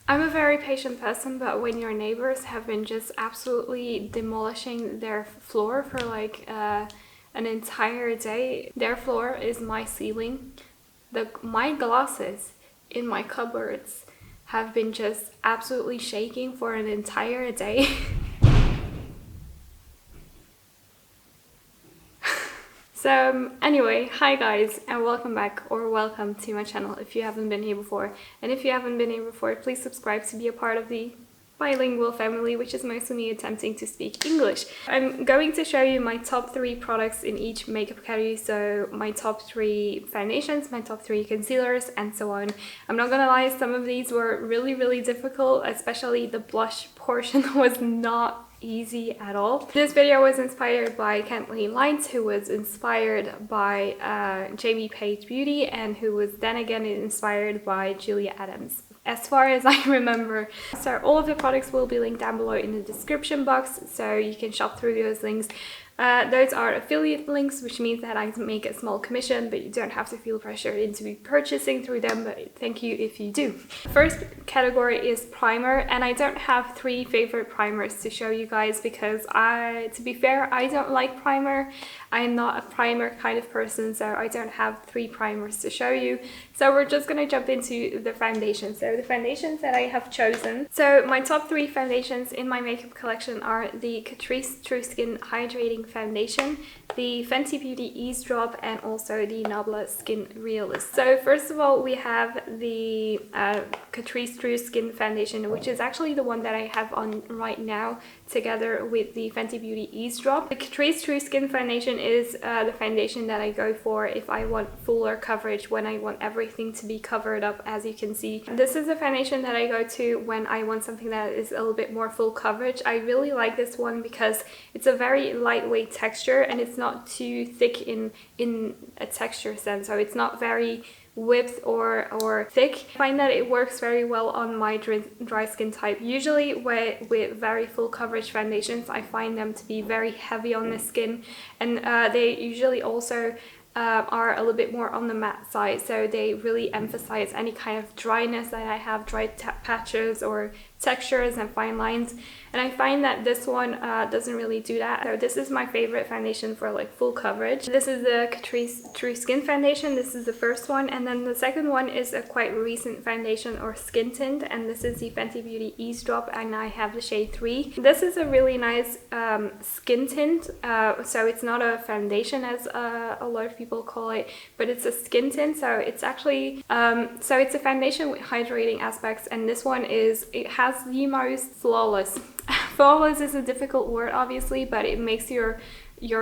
I'm a very patient person, but when your neighbors have been just absolutely demolishing their floor for like an entire day, their floor is my ceiling. My glasses in my cupboards have been just absolutely shaking for an entire day. So anyway, hi guys, and welcome back, or welcome to my channel if you haven't been here before. And if you haven't been here before, please subscribe to be a part of the bilingual family, which is mostly me attempting to speak English. I'm going to show you my top 3 products in each makeup category, so my top 3 foundations, my top 3 concealers, and so on. I'm not gonna lie, some of these were really difficult, especially the blush portion was not easy at all. This video was inspired by Kathleen, who was inspired by Jamie Paige Beauty, and who was then again inspired by Julia Adams, as far as I remember. So all of the products will be linked down below in the description box, so you can shop through those links. Those are affiliate links, which means that I make a small commission, but you don't have to feel pressured into purchasing through them, but thank you if you do. First category is primer, and I don't have 3 favorite primers to show you guys because to be fair, I don't like primer. I'm not a primer kind of person, so I don't have 3 primers to show you. So we're just gonna jump into the foundations. So the foundations that I have chosen. So my top 3 foundations in my makeup collection are the Catrice True Skin Hydrating Foundation, the Fenty Beauty Ease Drop, and also the Nabla Skin Realist. So first of all, we have the Catrice True Skin Foundation, which is actually the one that I have on right now, together with the Fenty Beauty Ease Drop. The Catrice True Skin Foundation is the foundation that I go for if I want fuller coverage, when I want everything to be covered up, as you can see. This is a foundation that I go to when I want something that is a little bit more full coverage. I really like this one because it's a very lightweight texture, and it's not too thick in a texture sense, so it's not very whipped or thick. I find that it works very well on my dry skin type. Usually with very full coverage foundations, I find them to be very heavy on the skin, and they usually also are a little bit more on the matte side, so they really emphasize any kind of dryness that I have, dry patches or textures and fine lines, and I find that this one doesn't really do that. So this is my favorite foundation for like full coverage. This is the Catrice True Skin Foundation. This is the first one, and then the second one is a quite recent foundation or skin tint, and this is the Fenty Beauty Ease Drop, and I have the shade 3. This is a really nice skin tint, so it's not a foundation as a lot of people call it, but it's a skin tint. So it's actually so it's a foundation with hydrating aspects, and this one it has the most flawless is a difficult word obviously, but it makes your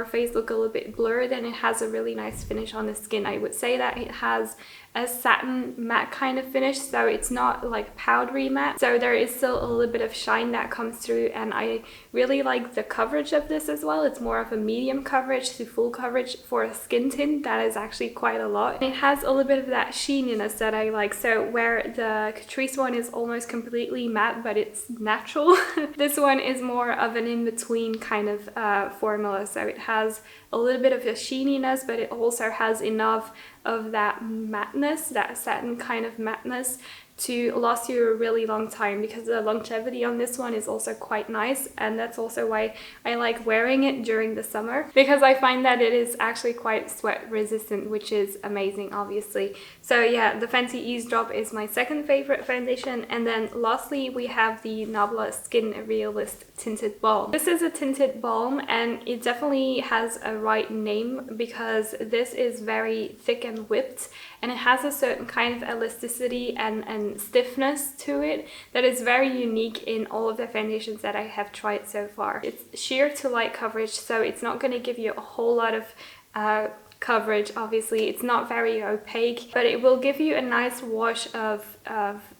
face look a little bit blurred, and it has a really nice finish on the skin. I would say that it has a satin matte kind of finish, so it's not like powdery matte, so there is still a little bit of shine that comes through, and I really like the coverage of this as well. It's more of a medium coverage to full coverage for a skin tint. That is actually quite a lot. It has a little bit of that sheeniness that I like, so where the Catrice one is almost completely matte but it's natural, this one is more of an in-between kind of formula, so it has a little bit of a sheeniness, but it also has enough of that matteness, that satin kind of matteness, to last you a really long time, because the longevity on this one is also quite nice, and that's also why I like wearing it during the summer, because I find that it is actually quite sweat resistant, which is amazing obviously. So yeah, the Fenty Ease Drop is my second favorite foundation, and then lastly we have the Nabla Skin Realist Tinted Balm. This is a tinted balm, and it definitely has a right name because this is very thick and whipped, and it has a certain kind of elasticity and stiffness to it that is very unique in all of the foundations that I have tried so far. It's sheer to light coverage, so it's not going to give you a whole lot of coverage. Obviously it's not very opaque, but it will give you a nice wash of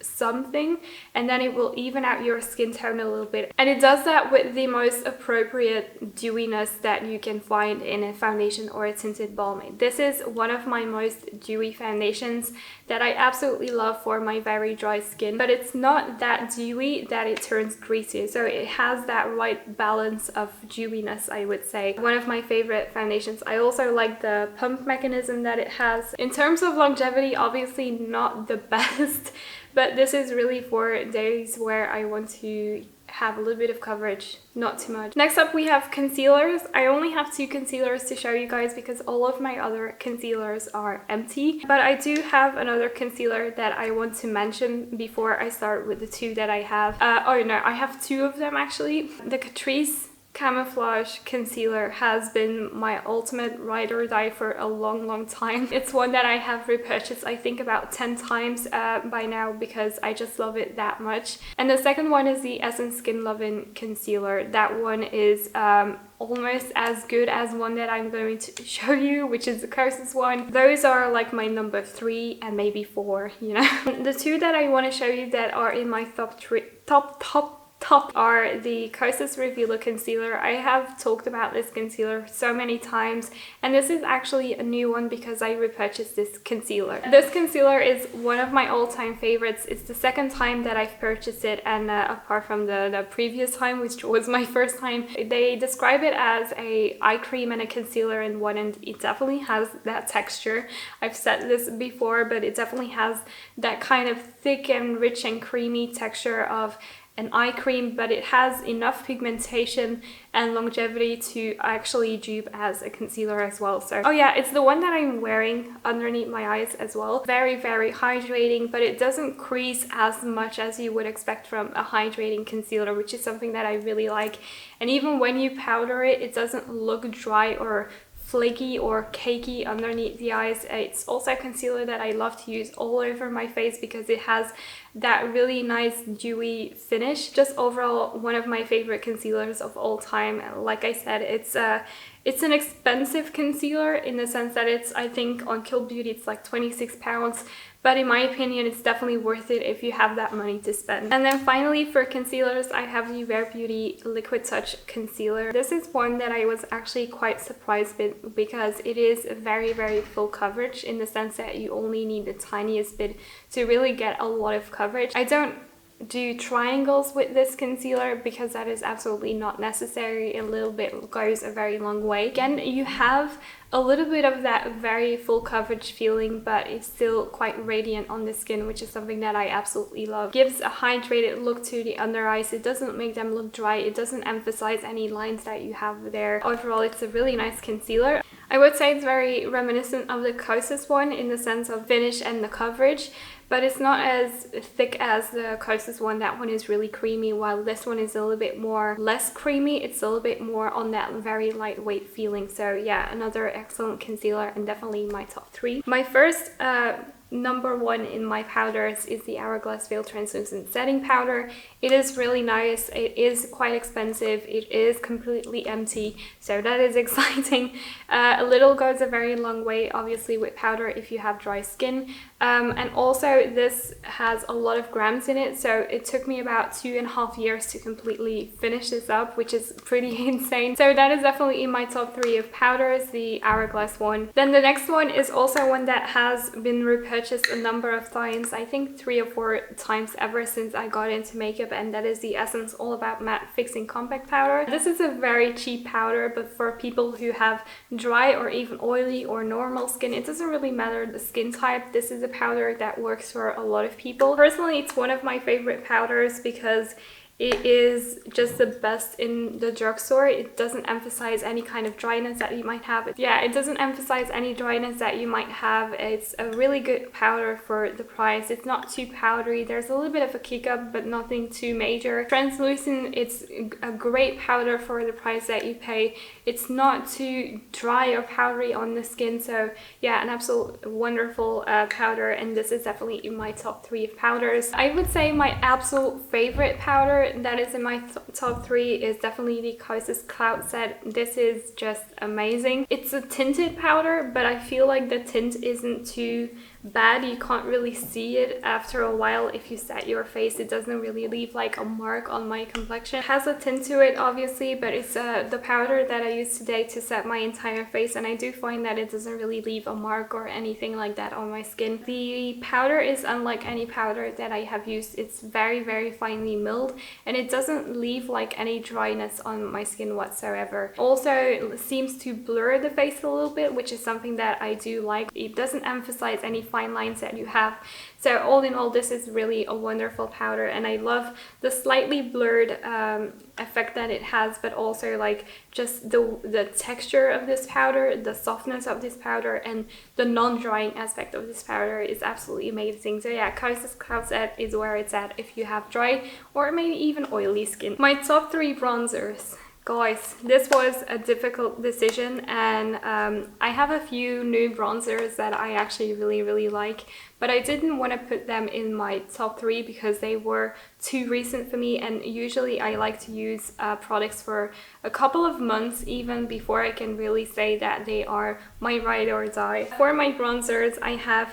something, and then it will even out your skin tone a little bit, and it does that with the most appropriate dewiness that you can find in a foundation or a tinted balm. This is one of my most dewy foundations that I absolutely love for my very dry skin, but it's not that dewy that it turns greasy, so it has that right balance of dewiness, I would say. One of my favorite foundations. I also like the pump mechanism that it has. In terms of longevity, obviously not the best, but this is really for days where I want to have a little bit of coverage, not too much. Next up we have concealers. I only have 2 concealers to show you guys because all of my other concealers are empty, but I do have another concealer that I want to mention before I start with the 2 that I have. Oh no, I have 2 of them actually. The Catrice Camouflage Concealer has been my ultimate ride or die for a long time. It's one that I have repurchased I think about 10 times by now because I just love it that much. And the second one is the Essence Skin Lovin Concealer. That one is almost as good as one that I'm going to show you, which is the Catrice one. Those are like my number 3 and maybe 4, you know. The 2 that I want to show you that are in my top are the Catrice Revealer Concealer. I have talked about this concealer so many times, and this is actually a new one because I repurchased this concealer. This concealer is one of my all-time favorites. It's the second time that I've purchased it, and apart from the previous time, which was my first time, they describe it as a eye cream and a concealer in one, and it definitely has that texture. I've said this before, but it definitely has that kind of thick and rich and creamy texture of an eye cream, but it has enough pigmentation and longevity to actually dupe as a concealer as well. So, oh yeah, it's the one that I'm wearing underneath my eyes as well. Very hydrating, but it doesn't crease as much as you would expect from a hydrating concealer, which is something that I really like. And even when you powder it, it doesn't look dry or flaky or cakey underneath the eyes. It's also a concealer that I love to use all over my face because it has that really nice dewy finish. Just overall one of my favorite concealers of all time. Like I said, it's an expensive concealer in the sense that it's, I think on Kill Beauty it's like £26, but in my opinion it's definitely worth it if you have that money to spend. And then finally for concealers, I have the Rare Beauty Liquid Touch Concealer. This is one that I was actually quite surprised with because it is very full coverage in the sense that you only need the tiniest bit to really get a lot of coverage. I don't do triangles with this concealer because that is absolutely not necessary. A little bit goes a very long way. Again, you have a little bit of that very full coverage feeling, but it's still quite radiant on the skin, which is something that I absolutely love. Gives a hydrated look to the under eyes. It doesn't make them look dry. It doesn't emphasize any lines that you have there. Overall, it's a really nice concealer. I would say it's very reminiscent of the Catrice one in the sense of finish and the coverage, but it's not as thick as the Catrice one. That one is really creamy, while this one is a little bit more less creamy. It's a little bit more on that very lightweight feeling. So yeah, another excellent concealer and definitely my top 3. My first number 1 in my powders is the Hourglass Veil Translucent Setting Powder. It is really nice. It is quite expensive. It is completely empty, so that is exciting. A little goes a very long way, obviously, with powder if you have dry skin. And also this has a lot of grams in it, so it took me about 2.5 years to completely finish this up, which is pretty insane. So that is definitely in my top 3 of powders, the Hourglass one. Then the next one is also one that has been repurchased a number of times, I think 3 or 4 times ever since I got into makeup, and that is the Essence All About Matte Fixing Compact Powder. This is a very cheap powder, but for people who have dry or even oily or normal skin, it doesn't really matter the skin type. This is a powder that works for a lot of people. Personally, it's one of my favorite powders because it is just the best in the drugstore. It doesn't emphasize any kind of dryness that you might have. Yeah, it doesn't emphasize any dryness that you might have. It's a really good powder for the price. It's not too powdery. There's a little bit of a kick up, but nothing too major. Translucent, it's a great powder for the price that you pay. It's not too dry or powdery on the skin. So yeah, an absolute wonderful powder, and this is definitely in my top 3 of powders. I would say my absolute favorite powder that is in my top 3 is definitely the Catrice Cloud Set. This is just amazing. It's a tinted powder, but I feel like the tint isn't too bad. You can't really see it after a while if you set your face. It doesn't really leave like a mark on my complexion. It has a tint to it obviously, but it's the powder that I use today to set my entire face, and I do find that it doesn't really leave a mark or anything like that on my skin. The powder is unlike any powder that I have used. It's very finely milled, and it doesn't leave like any dryness on my skin whatsoever. Also, it seems to blur the face a little bit, which is something that I do like. It doesn't emphasize any fine lines that you have. So all in all, this is really a wonderful powder, and I love the slightly blurred effect that it has, but also like just the texture of this powder, the softness of this powder, and the non-drying aspect of this powder is absolutely amazing. So yeah, Catrice Cloud Set is where it's at if you have dry or maybe even oily skin. My top 3 bronzers. Guys, this was a difficult decision, and I have a few new bronzers that I actually really like, but I didn't want to put them in my top 3 because they were too recent for me, and usually I like to use products for a couple of months even before I can really say that they are my ride or die. For my bronzers, I have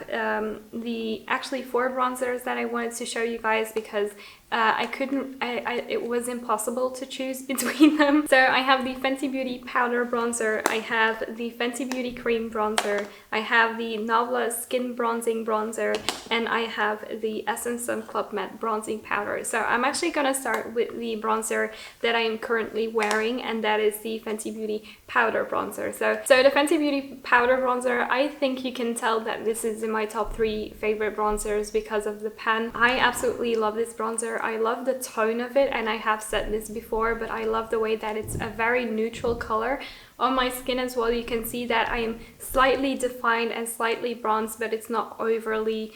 actually 4 bronzers that I wanted to show you guys because it was impossible to choose between them. So I have the Fenty Beauty Powder Bronzer, I have the Fenty Beauty Cream Bronzer, I have the Nabla Skin Bronzing Bronzer, and I have the Essence Sun Club Matte Bronzing Powder. So I'm actually gonna start with the bronzer that I am currently wearing, and that is the Fenty Beauty Powder Bronzer. So the Fenty Beauty Powder Bronzer, I think you can tell that this is in my top 3 favorite bronzers because of the pan. I absolutely love this bronzer. I love the tone of it, and I have said this before, but I love the way that it's a very neutral color. On my skin as well, you can see that I am slightly defined and slightly bronzed, but it's not overly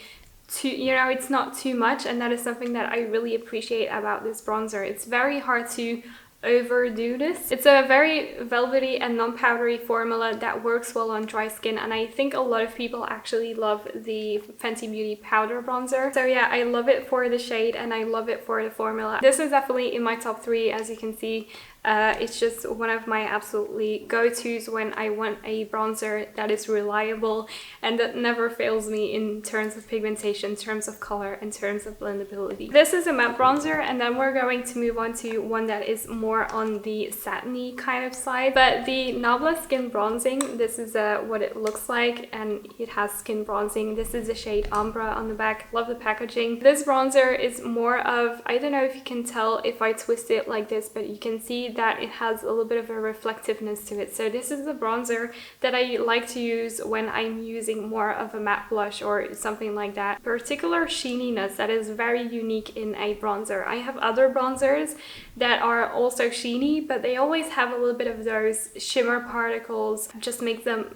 it's not too much, and that is something that I really appreciate about this bronzer. It's very hard to overdo this. It's a very velvety and non-powdery formula that works well on dry skin, and I think a lot of people actually love the Fenty Beauty Powder Bronzer. So yeah, I love it for the shade and I love it for the formula. This is definitely in my top 3, as you can see. It's just one of my absolutely go-tos when I want a bronzer that is reliable and that never fails me in terms of pigmentation, in terms of color, in terms of blendability. This is a matte bronzer, and then we're going to move on to one that is more on the satiny kind of side. But the Nabla Skin Bronzing, this is what it looks like, and it has skin bronzing. This is the shade Umbra on the back. Love the packaging. This bronzer is more of, I don't know if you can tell if I twist it like this, but you can see that it has a little bit of a reflectiveness to it. So this is the bronzer that I like to use when I'm using more of a matte blush or something like that. Particular sheeniness that is very unique in a bronzer. I have other bronzers that are also sheeny, but they always have a little bit of those shimmer particles, just make them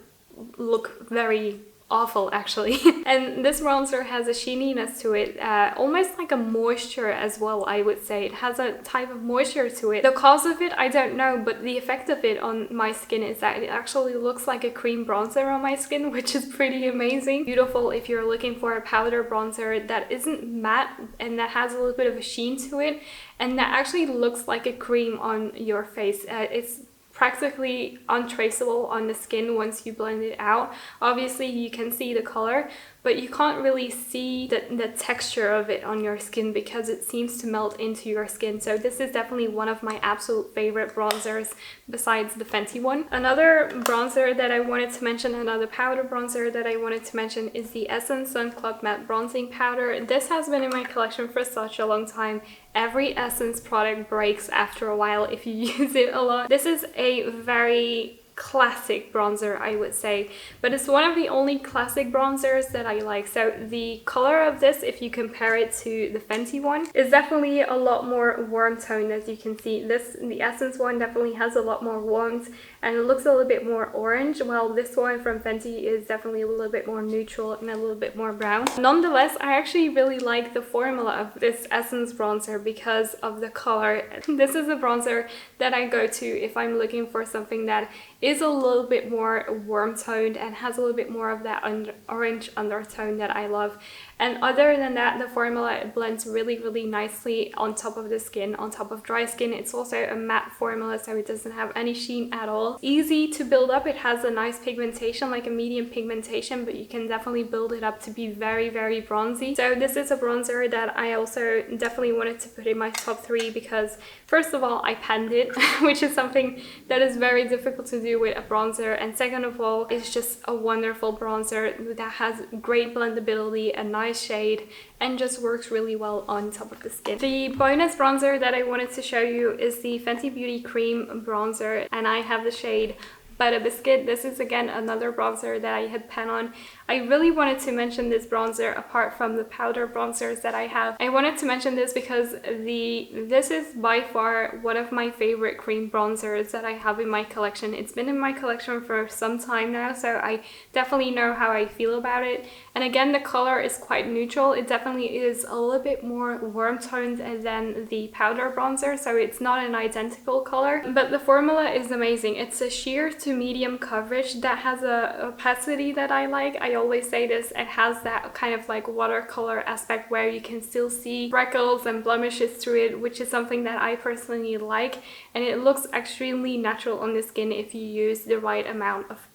look very awful actually. And this bronzer has a sheeniness to it, almost like a moisture as well, I would say. It has a type of moisture to it. The cause of it, I don't know, but the effect of it on my skin is that it actually looks like a cream bronzer on my skin, which is pretty amazing. Beautiful if you're looking for a powder bronzer that isn't matte and that has a little bit of a sheen to it and that actually looks like a cream on your face. It's practically untraceable on the skin once you blend it out. Obviously you can see the color, but you can't really see the texture of it on your skin because it seems to melt into your skin. So this is definitely one of my absolute favorite bronzers besides the Fenty one. Another bronzer that I wanted to mention, another powder bronzer that I wanted to mention is the Essence Sun Club Matte Bronzing Powder. This has been in my collection for such a long time. Every Essence product breaks after a while if you use it a lot. This is a very classic bronzer, I would say, but it's one of the only classic bronzers that I like. So the color of this, if you compare it to the Fenty one, is definitely a lot more warm toned. As you can see, the Essence one definitely has a lot more warmth and it looks a little bit more orange, while this one from Fenty is definitely a little bit more neutral and a little bit more brown. Nonetheless, I actually really like the formula of this Essence bronzer because of the color. This is a bronzer that I go to if I'm looking for something that is a little bit more warm toned and has a little bit more of that orange undertone that I love. And other than that, the formula blends really nicely on top of the skin, on top of dry skin. It's also a matte formula, so it doesn't have any sheen at all. Easy to build up. It has a nice pigmentation, like a medium pigmentation, but you can definitely build it up to be very bronzy. So this is a bronzer that I also definitely wanted to put in my top 3 because first of all, I panned it, which is something that is very difficult to do with a bronzer, and second of all, it's just a wonderful bronzer that has great blendability, a nice shade, and just works really well on top of the skin. The bonus bronzer that I wanted to show you is the Fenty Beauty Cream Bronzer, and I have the shade Butter Biscuit. This is again another bronzer that I had panned on. I really wanted to mention this bronzer apart from the powder bronzers that I have. I wanted to mention this because this is by far one of my favorite cream bronzers that I have in my collection. It's been in my collection for some time now, so I definitely know how I feel about it. And again, the color is quite neutral. It definitely is a little bit more warm toned than the powder bronzer, so it's not an identical color. But the formula is amazing. It's a sheer to medium coverage that has a opacity that I like. I always say this, it has that kind of like watercolor aspect where you can still see freckles and blemishes through it, which is something that I personally like, and it looks extremely natural on the skin if you use the right amount of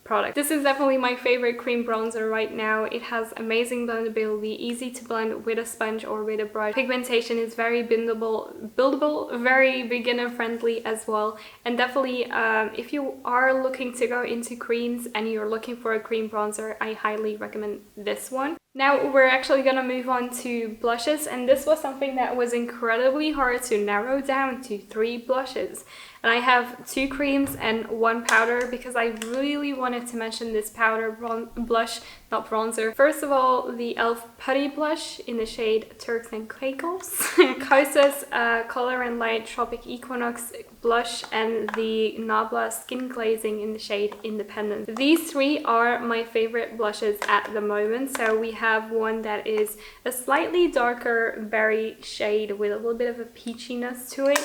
product. This is definitely my favorite cream bronzer right now. It has amazing blendability, easy to blend with a sponge or with a brush. Pigmentation is very buildable, very beginner friendly as well. And definitely if you are looking to go into creams and you're looking for a cream bronzer, I highly recommend this one. Now we're actually gonna move on to blushes, and this was something that was incredibly hard to narrow down to 3 blushes. And I have 2 creams and 1 powder because I really wanted to mention this powder blush, not bronzer. First of all, the e.l.f. Putty Blush in the shade Turks and Caicos. Kosas Color and Light Tropic Equinox blush, and the Nabla Skin Glazing in the shade Independent. These 3 are my favorite blushes at the moment. So we have one that is a slightly darker berry shade with a little bit of a peachiness to it.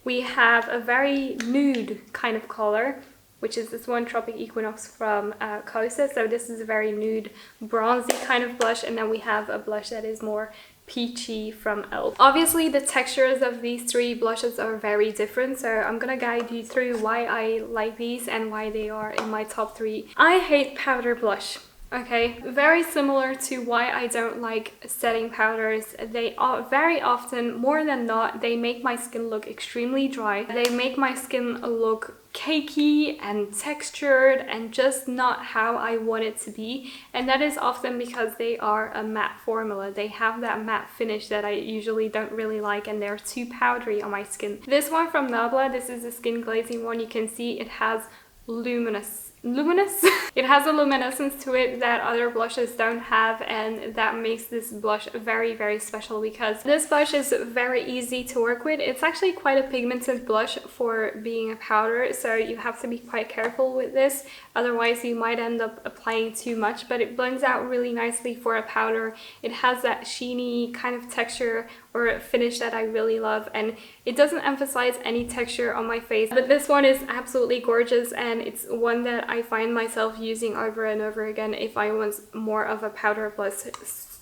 We have a very nude kind of color, which is this one, Tropic Equinox from Kosas. So this is a very nude, bronzy kind of blush. And then we have a blush that is more peachy from e.l.f. Obviously, the textures of these 3 blushes are very different, so I'm gonna guide you through why I like these and why they are in my top 3. I hate powder blush. Okay, very similar to why I don't like setting powders. They are very often, more than not, they make my skin look extremely dry. They make my skin look cakey and textured and just not how I want it to be. And that is often because they are a matte formula. They have that matte finish that I usually don't really like, and they're too powdery on my skin. This one from Nabla, this is a skin glazing one. You can see it has luminous it has a luminescence to it that other blushes don't have, and that makes this blush very special because this blush is very easy to work with. It's actually quite a pigmented blush for being a powder, so you have to be quite careful with this, otherwise you might end up applying too much, but it blends out really nicely for a powder. It has that sheeny kind of texture or finish that I really love, and it doesn't emphasize any texture on my face. But this one is absolutely gorgeous, and it's one that I find myself using over and over again if I want more of a powder blush.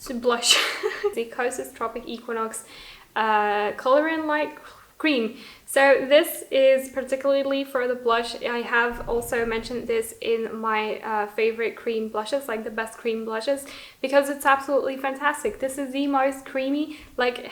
The Kosas Tropic Equinox Color and Light Cream. So this is particularly for the blush. I have also mentioned this in my favorite cream blushes, like the best cream blushes, because it's absolutely fantastic. This is the most creamy, like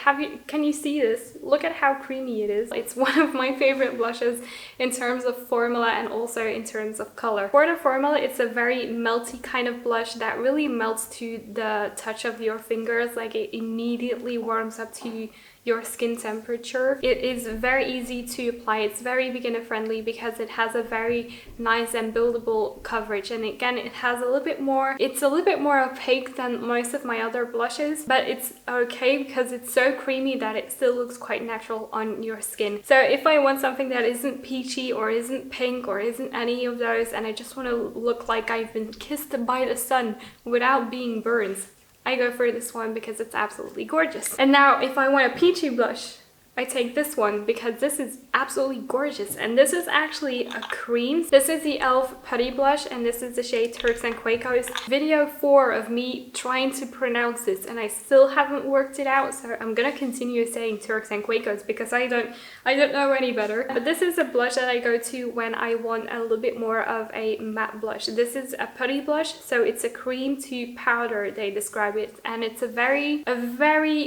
can you see this? Look at how creamy it is. It's one of my favorite blushes in terms of formula and also in terms of color. For the formula, it's a very melty kind of blush that really melts to the touch of your fingers, like it immediately warms up to your skin temperature. It is very easy to apply. It's very beginner friendly because it has a very nice and buildable coverage, and again it has a little bit more, it's a little bit more opaque than most of my other blushes, but it's okay because it's so creamy that it still looks quite natural on your skin. So if I want something that isn't peachy or isn't pink or isn't any of those, and I just want to look like I've been kissed by the sun without being burned, I go for this one because it's absolutely gorgeous. And now if I want a peachy blush, I take this one because this is absolutely gorgeous, and this is actually a cream. This is the e.l.f. Putty Blush, and this is the shade Turks and Caicos. Video 4 of me trying to pronounce this, and I still haven't worked it out, so I'm gonna continue saying Turks and Caicos because I don't know any better. But this is a blush that I go to when I want a little bit more of a matte blush. This is a putty blush, so it's a cream to powder, they describe it, and it's a very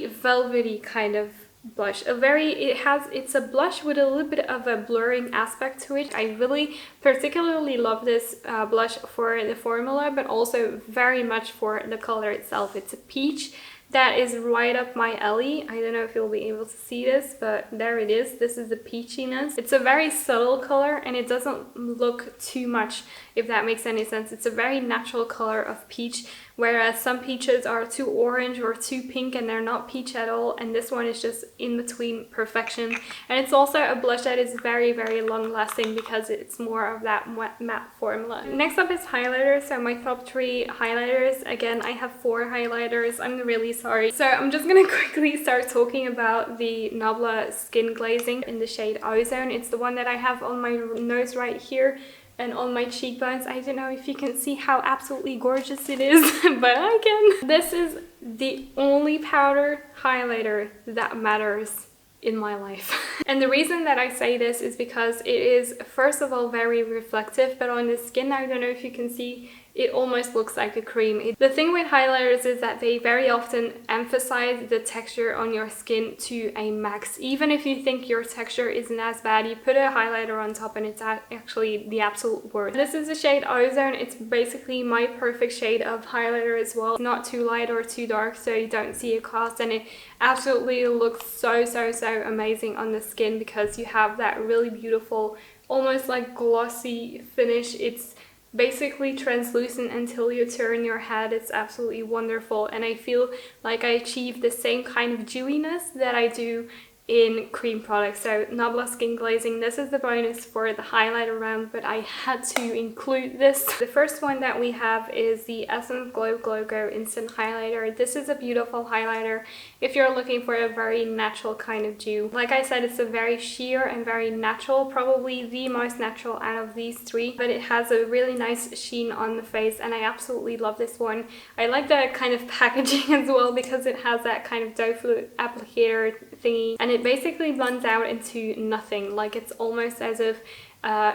velvety kind of blush. It's a blush with a little bit of a blurring aspect to it. I really particularly love this blush for the formula, but also very much for the color itself. It's a peach that is right up my alley. I don't know if you'll be able to see this, but there it is. This is the peachiness. It's a very subtle color and it doesn't look too much, if that makes any sense. It's a very natural color of peach, whereas some peaches are too orange or too pink and they're not peach at all, and this one is just in between perfection. And it's also a blush that is very, very long lasting because it's more of that matte formula. Next up is highlighters. So my top 3 highlighters. Again, I have 4 highlighters. I'm really sorry. So I'm just gonna quickly start talking about the Nabla Skin Glazing in the shade Ozone. It's the one that I have on my nose right here and on my cheekbones. I don't know if you can see how absolutely gorgeous it is, but I can. This is the only powder highlighter that matters in my life. And the reason that I say this is because it is, first of all, very reflective, but on the skin, I don't know if you can see, it almost looks like a cream. The thing with highlighters is that they very often emphasize the texture on your skin to a max. Even if you think your texture isn't as bad, you put a highlighter on top and it's actually the absolute worst. This is the shade Ozone. It's basically my perfect shade of highlighter as well. It's not too light or too dark, so you don't see a cast, and it absolutely looks so amazing on the skin because you have that really beautiful, almost like glossy finish. It's basically translucent until you turn your head. It's absolutely wonderful, and I feel like I achieve the same kind of dewiness that I do in cream products. So Nabla Skin Glazing, this is the bonus for the highlighter round, but I had to include this. The first one that we have is the Essence Glow Go Instant Highlighter. This is a beautiful highlighter if you're looking for a very natural kind of dew. Like I said, it's a very sheer and very natural, probably the most natural out of these 3, but it has a really nice sheen on the face, and I absolutely love this one. I like the kind of packaging as well because it has that kind of doe foot applicator thingy, and it basically blends out into nothing. Like, it's almost as if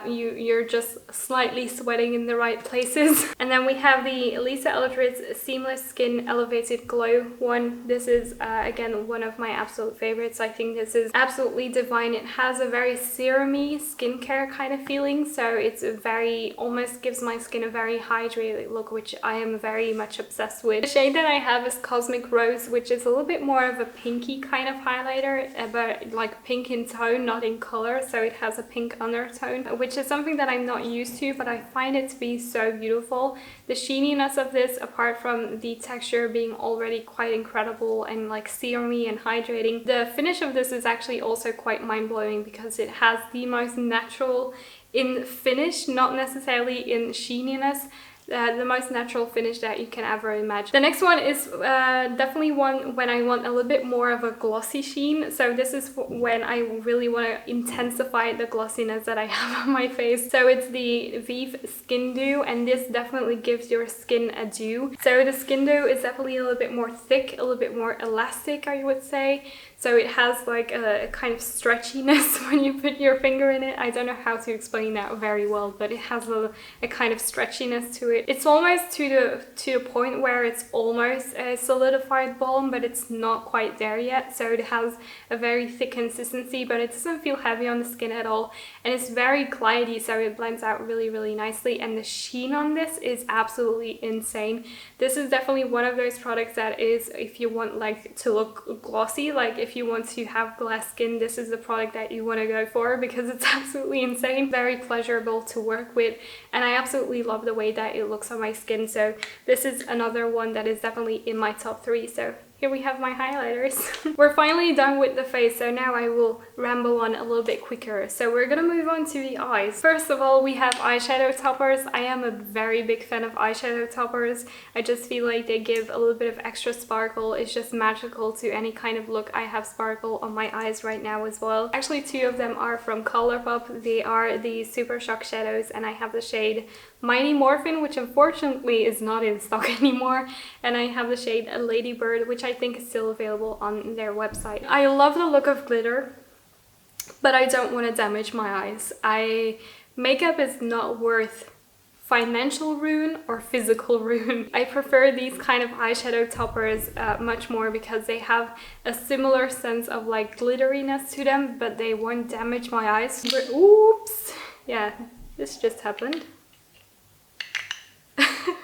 you're just slightly sweating in the right places. And then we have the Lisa Eldridge Seamless Skin Elevated Glow one. This is again one of my absolute favorites. I think this is absolutely divine. It has a very serum-y skincare kind of feeling, so it's a very, almost gives my skin a very hydrated look, which I am very much obsessed with. The shade that I have is Cosmic Rose, which is a little bit more of a pinky kind of highlighter, but like pink in tone, not in color, so it has a pink undertone, which is something that I'm not used to, but I find it to be so beautiful. The sheeniness of this, apart from the texture being already quite incredible and like serum-y and hydrating, the finish of this is actually also quite mind-blowing because it has the most natural in finish, not necessarily in sheeniness, the most natural finish that you can ever imagine. The next one is definitely one when I want a little bit more of a glossy sheen. So this is when I really want to intensify the glossiness that I have on my face. So it's the Vive Skin Dew, and this definitely gives your skin a dew. So the Skin Dew is definitely a little bit more thick, a little bit more elastic, I would say. So it has like a kind of stretchiness when you put your finger in it. I don't know how to explain that very well, but it has a kind of stretchiness to it. It's almost to the point where it's almost a solidified balm, but it's not quite there yet. So it has a very thick consistency, but it doesn't feel heavy on the skin at all. And it's very glidey, so it blends out really nicely. And the sheen on this is absolutely insane. This is definitely one of those products that is, if you want like to look glossy, like if you want to have glass skin, this is the product that you want to go for because it's absolutely insane, very pleasurable to work with, and I absolutely love the way that it looks on my skin. So this is another one that is definitely in my top 3. So here we have my highlighters. We're finally done with the face, so now I will ramble on a little bit quicker. So we're gonna move on to the eyes. First of all, we have eyeshadow toppers. I am a very big fan of eyeshadow toppers. I just feel like they give a little bit of extra sparkle. It's just magical to any kind of look. I have sparkle on my eyes right now as well. Actually, 2 of them are from Colourpop. They are the Super Shock shadows, and I have the shade Mighty Morphin, which unfortunately is not in stock anymore, and I have the shade Ladybird, which I think is still available on their website. I love the look of glitter, but I don't want to damage my eyes. Makeup is not worth financial ruin or physical ruin. I prefer these kind of eyeshadow toppers much more because they have a similar sense of like glitteriness to them, but they won't damage my eyes. Oops! Yeah, this just happened.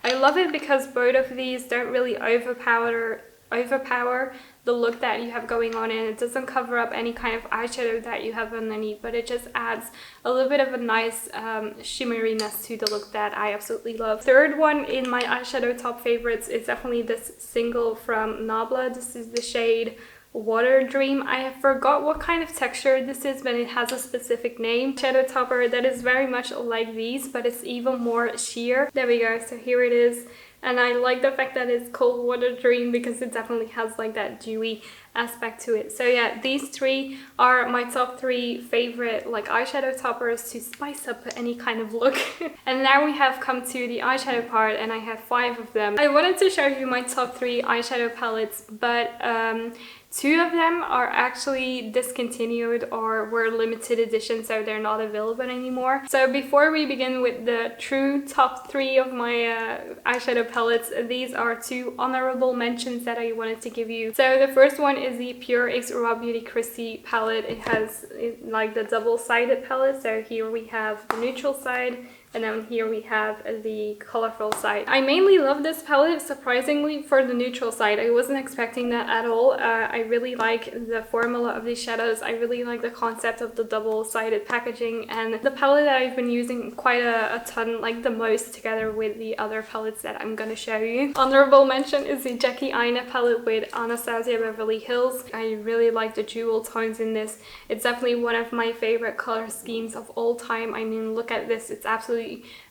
I love it because both of these don't really overpower overpower the look that you have going on, and it doesn't cover up any kind of eyeshadow that you have underneath, but it just adds a little bit of a nice shimmeriness to the look that I absolutely love. Third one in my eyeshadow top favorites is definitely this single from Nabla. This is the shade Water Dream. I forgot what kind of texture this is, but it has a specific name. Shadow topper that is very much like these, but it's even more sheer. There we go, so here it is. And I like the fact that it's called Water Dream because it definitely has like that dewy aspect to it. So yeah, these three are my top 3 favorite like eyeshadow toppers to spice up any kind of look. And now we have come to the eyeshadow part, and I have 5 of them. I wanted to show you my top 3 eyeshadow palettes, but 2 of them are actually discontinued or were limited edition, so they're not available anymore. So before we begin with the true top 3 of my eyeshadow palettes, these are 2 honorable mentions that I wanted to give you. So the first one is the Pure X Raw Beauty Christy palette. It has like the double-sided palette, so here we have the neutral side, and then here we have the colorful side. I mainly love this palette, surprisingly, for the neutral side. I wasn't expecting that at all. I really like the formula of these shadows. I really like the concept of the double-sided packaging, and the palette that I've been using quite a ton, like the most, together with the other palettes that I'm gonna show you. Honorable mention is the Jackie Aina palette with Anastasia Beverly Hills. I really like the jewel tones in this. It's definitely one of my favorite color schemes of all time. I mean, look at this. It's absolutely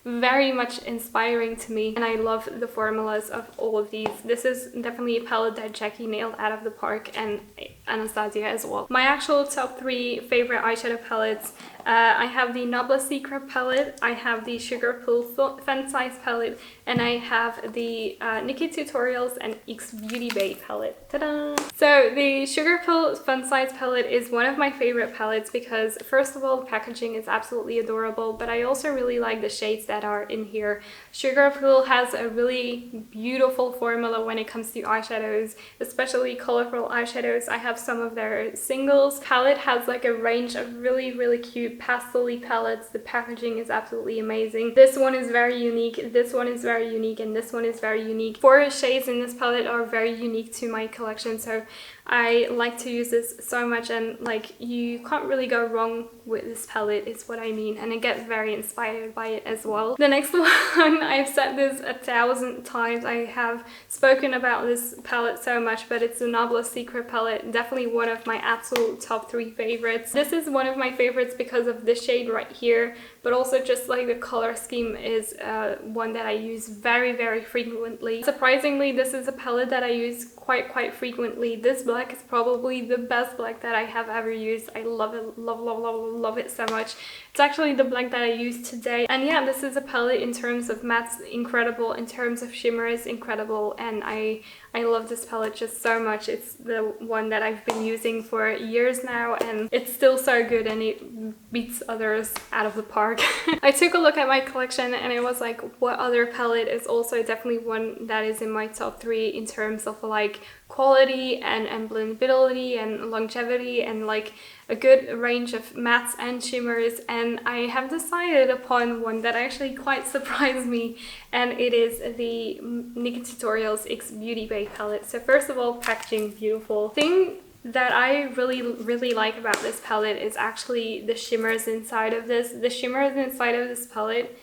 very much inspiring to me, and I love the formulas of all of these. This is definitely a palette that Jackie nailed out of the park, and Anastasia as well. My actual top 3 favorite eyeshadow palettes, I have the Nabla Secret palette, I have the Sugarpill Fun Size palette, and I have the Nikki Tutorials and X Beauty Bay palette. Ta-da! So the Sugarpill Fun Size palette is one of my favorite palettes because, first of all, the packaging is absolutely adorable, but I also really like the shades that are in here. Sugarpill has a really beautiful formula when it comes to eyeshadows, especially colorful eyeshadows. I have some of their singles. Palette has like a range of really cute pastel-y palettes. The packaging is absolutely amazing. This one is very unique, this one is very unique, and this one is very unique. 4 shades in this palette are very unique to my collection, so I like to use this so much, and like you can't really go wrong with this palette is what I mean, and I get very inspired by it as well. The next one, I've said this 1,000 times, I have spoken about this palette so much, but it's the Nabla Secret palette, definitely one of my absolute top 3 favorites. This is one of my favorites because of this shade right here, but also just like the color scheme is one that I use very frequently. Surprisingly, this is a palette that I use quite frequently. This black is probably the best black that I have ever used. I love it, love it so much. It's actually the black that I used today. And yeah, this is a palette in terms of mattes, incredible, in terms of shimmers, incredible, and I love this palette just so much. It's the one that I've been using for years now, and it's still so good, and it beats others out of the park. I took a look at my collection and I was like, what other palette is also definitely one that is in my top 3 in terms of like quality and blendability and longevity and like a good range of mattes and shimmers, and I have decided upon one that actually quite surprised me, and it is the Nikki Tutorials X Beauty Bay palette. So first of all, packaging, beautiful. Thing that I really like about this palette is actually the shimmers inside of this. The shimmers inside of this palette,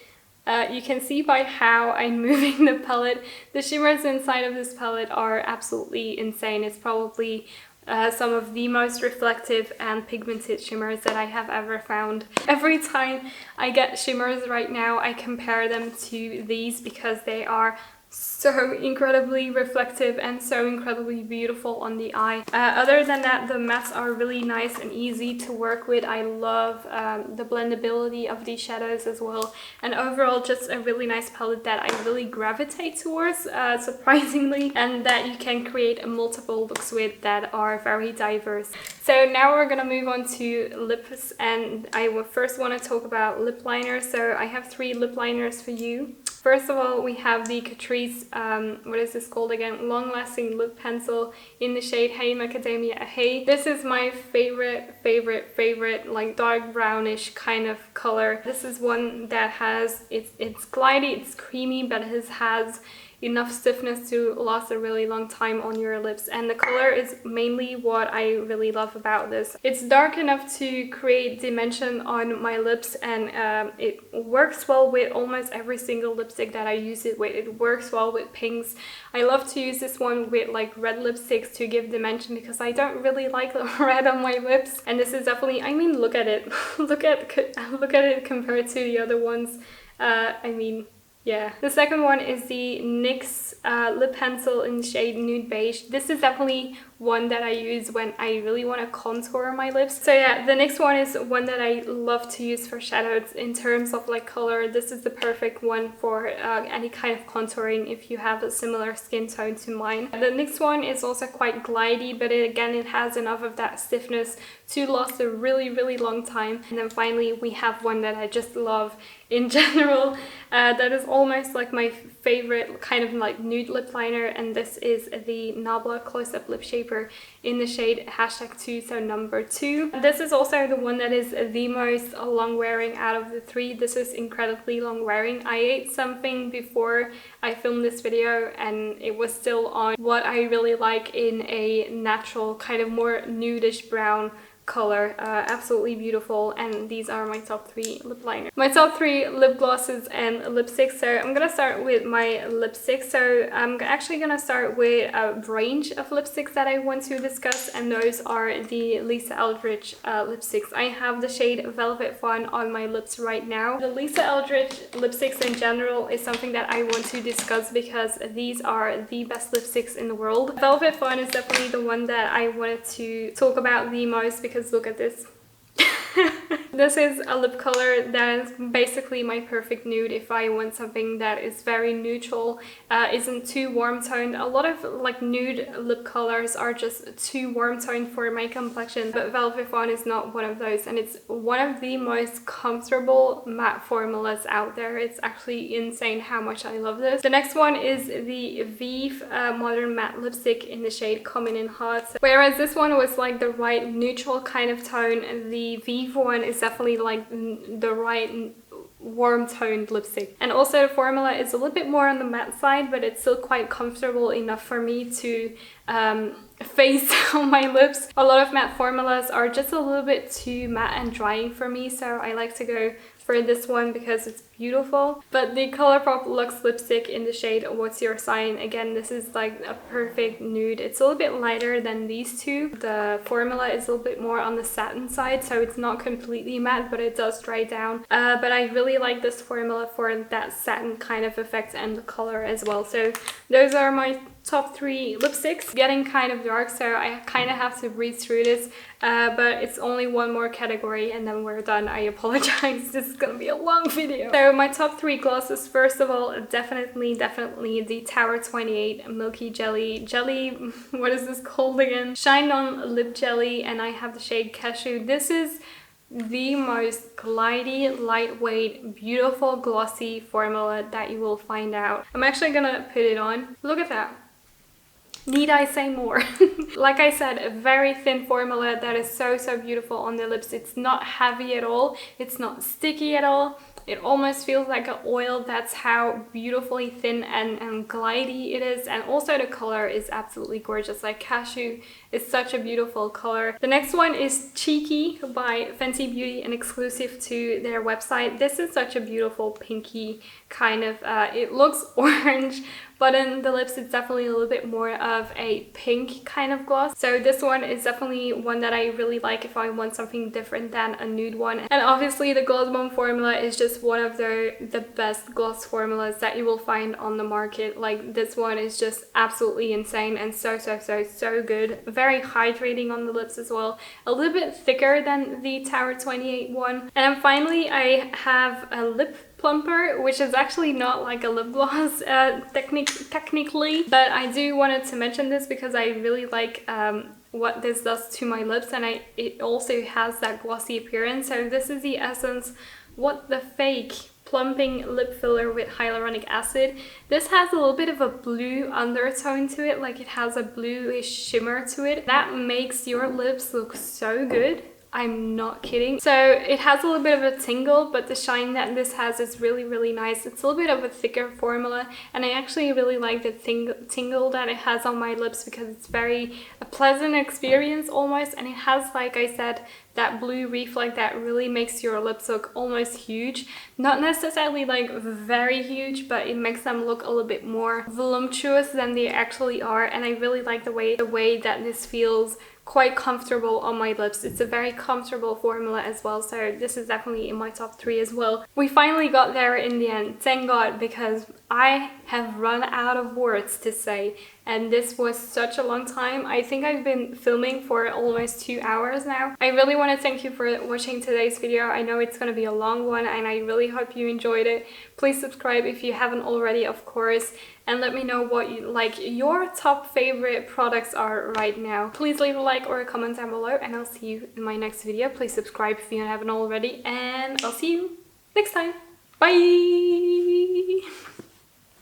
you can see by how I'm moving the palette, the shimmers inside of this palette are absolutely insane. It's probably some of the most reflective and pigmented shimmers that I have ever found. Every time I get shimmers right now, I compare them to these because they are so incredibly reflective and so incredibly beautiful on the eye. Other than that, the mattes are really nice and easy to work with. I love the blendability of these shadows as well, and overall just a really nice palette that I really gravitate towards, surprisingly, and that you can create multiple looks with that are very diverse. So now we're gonna move on to lips, and I will first want to talk about lip liners. So I have 3 lip liners for you. First of all, we have the Catrice, what is this called again? Long Lasting Lip Pencil in the shade Hey Macademia Ahey. This is my favorite, like dark brownish kind of color. This is one that has, it's glidey, it's creamy, but it has enough stiffness to last a really long time on your lips. And the color is mainly what I really love about this. It's dark enough to create dimension on my lips, and it works well with almost every single lipstick that I use it with. It works well with pinks. I love to use this one with like red lipsticks to give dimension because I don't really like the red on my lips. And this is definitely, I mean, look at it. look at it compared to the other ones. I mean, yeah. The second one is the NYX lip pencil in the shade Nude Beige. This is definitely one that I use when I really want to contour my lips. So yeah, the next one is one that I love to use for shadows in terms of like color. This is the perfect one for any kind of contouring if you have a similar skin tone to mine. The next one is also quite glidey, but again, it has enough of that stiffness to last a really, really long time. And then finally, we have one that I just love in general. That is almost like my favorite kind of like nude lip liner, and this is the Nabla Close-Up Lip Shaper in the shade #2, so number 2. This is also the one that is the most long wearing out of the three. This is incredibly long wearing. I ate something before I filmed this video and it was still on what I really like in a natural kind of more nudish brown color. Absolutely beautiful, and these are my top 3 lip liners. My top 3 lip glosses and lipsticks. So I'm gonna start with my lipsticks. So I'm actually gonna start with a range of lipsticks that I want to discuss, and those are the Lisa Eldridge lipsticks. I have the shade Velvet Fun on my lips right now. The Lisa Eldridge lipsticks in general is something that I want to discuss because these are the best lipsticks in the world. Velvet Fun is definitely the one that I wanted to talk about the most because look at this. This is a lip color that is basically my perfect nude if I want something that is very neutral, isn't too warm toned. A lot of like nude lip colors are just too warm toned for my complexion, but Velvet Fun is not one of those, and it's one of the most comfortable matte formulas out there. It's actually insane how much I love this. The next one is the Vive Modern Matte Lipstick in the shade Coming in Hot. Whereas this one was like the right neutral kind of tone, the Vive one is definitely like the right warm toned lipstick. And also the formula is a little bit more on the matte side, but it's still quite comfortable enough for me to face on my lips. A lot of matte formulas are just a little bit too matte and drying for me, so I like to go for this one because it's beautiful. But the Colourpop Luxe lipstick in the shade What's Your Sign, again, this is like a perfect nude. It's a little bit lighter than these two. The formula is a little bit more on the satin side, so it's not completely matte, but it does dry down. But I really like this formula for that satin kind of effect and the color as well. So those are my top 3 lipsticks. Getting kind of dark, so I kind of have to breeze through this, but it's only one more category and then we're done. I apologize, this is gonna be a long video. So my top 3 glosses, first of all, definitely the Tower 28 Milky Jelly, what is this called again? Shine On Lip Jelly, and I have the shade Cashew. This is the most glidey, lightweight, beautiful, glossy formula that you will find out. I'm actually gonna put it on. Look at that. Need I say more? Like I said, a very thin formula that is so beautiful on the lips. It's not heavy at all. It's not sticky at all. It almost feels like an oil. That's how beautifully thin and glidey it is. And also the color is absolutely gorgeous. Like Cashew is such a beautiful color. The next one is Cheeky by Fenty Beauty, and exclusive to their website. This is such a beautiful pinky kind of, it looks orange, but in the lips it's definitely a little bit more of a pink kind of gloss. So this one is definitely one that I really like if I want something different than a nude one. And obviously the Gloss Bomb formula is just one of the best gloss formulas that you will find on the market. Like this one is just absolutely insane and so good. Very hydrating on the lips as well. A little bit thicker than the Tower 28 one. And then finally I have a lip plumper, which is actually not like a lip gloss technically, but I do wanted to mention this because I really like what this does to my lips, and it also has that glossy appearance. So this is the Essence What the Fake Plumping Lip Filler with Hyaluronic Acid. This has a little bit of a blue undertone to it, like it has a bluish shimmer to it. That makes your lips look so good. I'm not kidding. So it has a little bit of a tingle, but the shine that this has is really, really nice. It's a little bit of a thicker formula, and I actually really like the tingle that it has on my lips because it's very a pleasant experience almost, and it has, like I said, that blue reflect that really makes your lips look almost huge. Not necessarily like very huge, but it makes them look a little bit more voluptuous than they actually are, and I really like the way that this feels quite comfortable on my lips. It's a very comfortable formula as well, so this is definitely in my top 3 as well. We finally got there in the end, thank God, because I have run out of words to say, and this was such a long time. I think I've been filming for almost 2 hours now. I really want to thank you for watching today's video. I know it's going to be a long one, and I really hope you enjoyed it. Please subscribe if you haven't already, of course, and let me know what your top favorite products are right now. Please leave a like or a comment down below, and I'll see you in my next video. Please subscribe if you haven't already, and I'll see you next time. Bye!